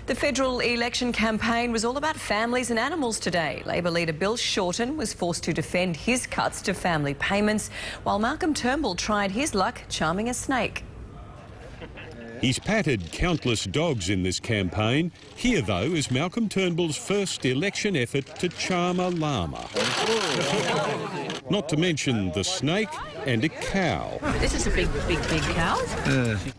The federal election campaign was all about families and animals today. Labor leader Bill Shorten was forced to defend his cuts to family payments, while Malcolm Turnbull tried his luck charming a snake. He's patted countless dogs in this campaign. Here, though, is Malcolm Turnbull's first election effort to charm a llama. Not to mention the snake and a cow. This is a big cow.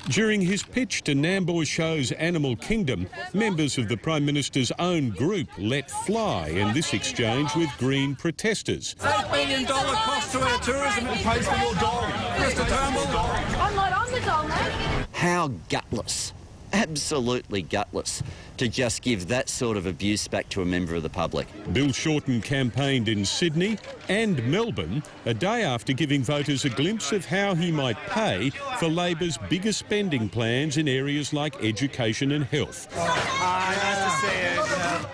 During his pitch to Nambour Show's Animal Kingdom, members of the Prime Minister's own group let fly in this exchange with Green protesters. $8 million cost to our tourism and pays for your dog. Mr Turnbull. I'm not on the dog, mate. How gutless, absolutely gutless, to just give that sort of abuse back to a member of the public. Bill Shorten campaigned in Sydney and Melbourne a day after giving voters a glimpse of how he might pay for Labor's bigger spending plans in areas like education and health. Nice to see you.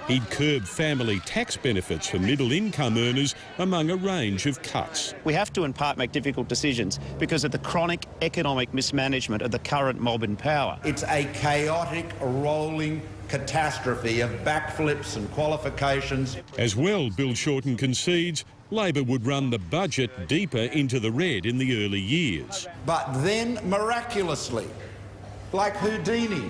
He'd curb family tax benefits for middle-income earners among a range of cuts. We have to, in part, make difficult decisions because of the chronic economic mismanagement of the current mob in power. It's a chaotic, rolling catastrophe of backflips and qualifications. As well, Bill Shorten concedes Labor would run the budget deeper into the red in the early years. But then, miraculously, like Houdini,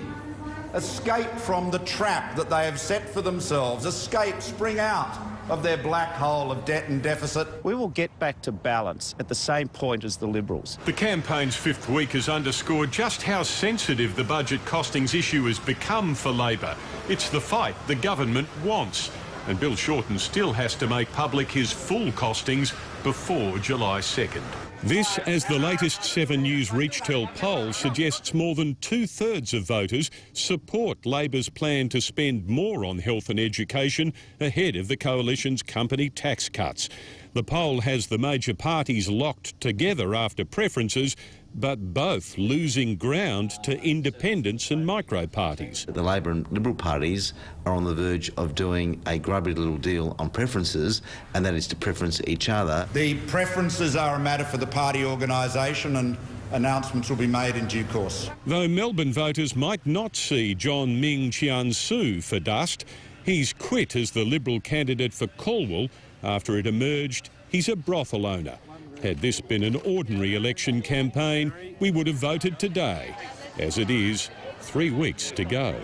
escape from the trap that they have set for themselves, spring out of their black hole of debt and deficit. We will get back to balance at the same point as the Liberals. The campaign's fifth week has underscored just how sensitive the budget costings issue has become for Labor. It's the fight the government wants. And Bill Shorten still has to make public his full costings before July 2nd. This, as the latest 7 News ReachTel poll suggests, more than 2/3 of voters support Labor's plan to spend more on health and education ahead of the coalition's company tax cuts. The poll has the major parties locked together after preferences, but both losing ground to independents and micro-parties. The Labor and Liberal parties are on the verge of doing a grubby little deal on preferences, and that is to preference each other. The preferences are a matter for the party organisation, and announcements will be made in due course. Though Melbourne voters might not see John Ming Chian Su for dust, he's quit as the Liberal candidate for Calwell after it emerged he's a brothel owner. Had this been an ordinary election campaign, we would have voted today. As it is, 3 weeks to go.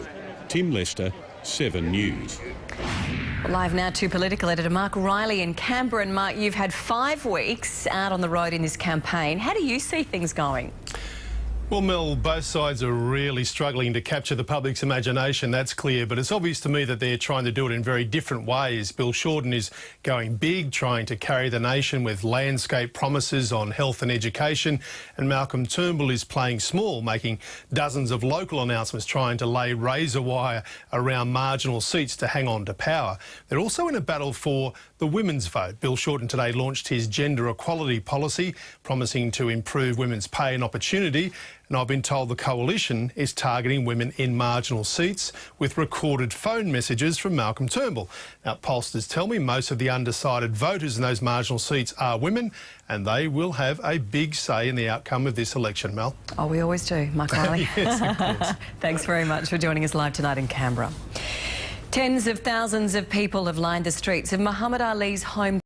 Tim Lester, 7 News. Live now to political editor Mark Riley in Canberra. And Mark, you've had 5 weeks out on the road in this campaign. How do you see things going? Well, Mel, both sides are really struggling to capture the public's imagination, that's clear, but it's obvious to me that they're trying to do it in very different ways. Bill Shorten is going big, trying to carry the nation with landscape promises on health and education, and Malcolm Turnbull is playing small, making dozens of local announcements, trying to lay razor wire around marginal seats to hang on to power. They're also in a battle for the women's vote. Bill Shorten today launched his gender equality policy, promising to improve women's pay and opportunity. And I've been told the coalition is targeting women in marginal seats with recorded phone messages from Malcolm Turnbull. Now, pollsters tell me most of the undecided voters in those marginal seats are women, and they will have a big say in the outcome of this election, Mel. Oh, we always do, Mark Riley. Yes, of course. Thanks very much for joining us live tonight in Canberra. Tens of thousands of people have lined the streets of Muhammad Ali's home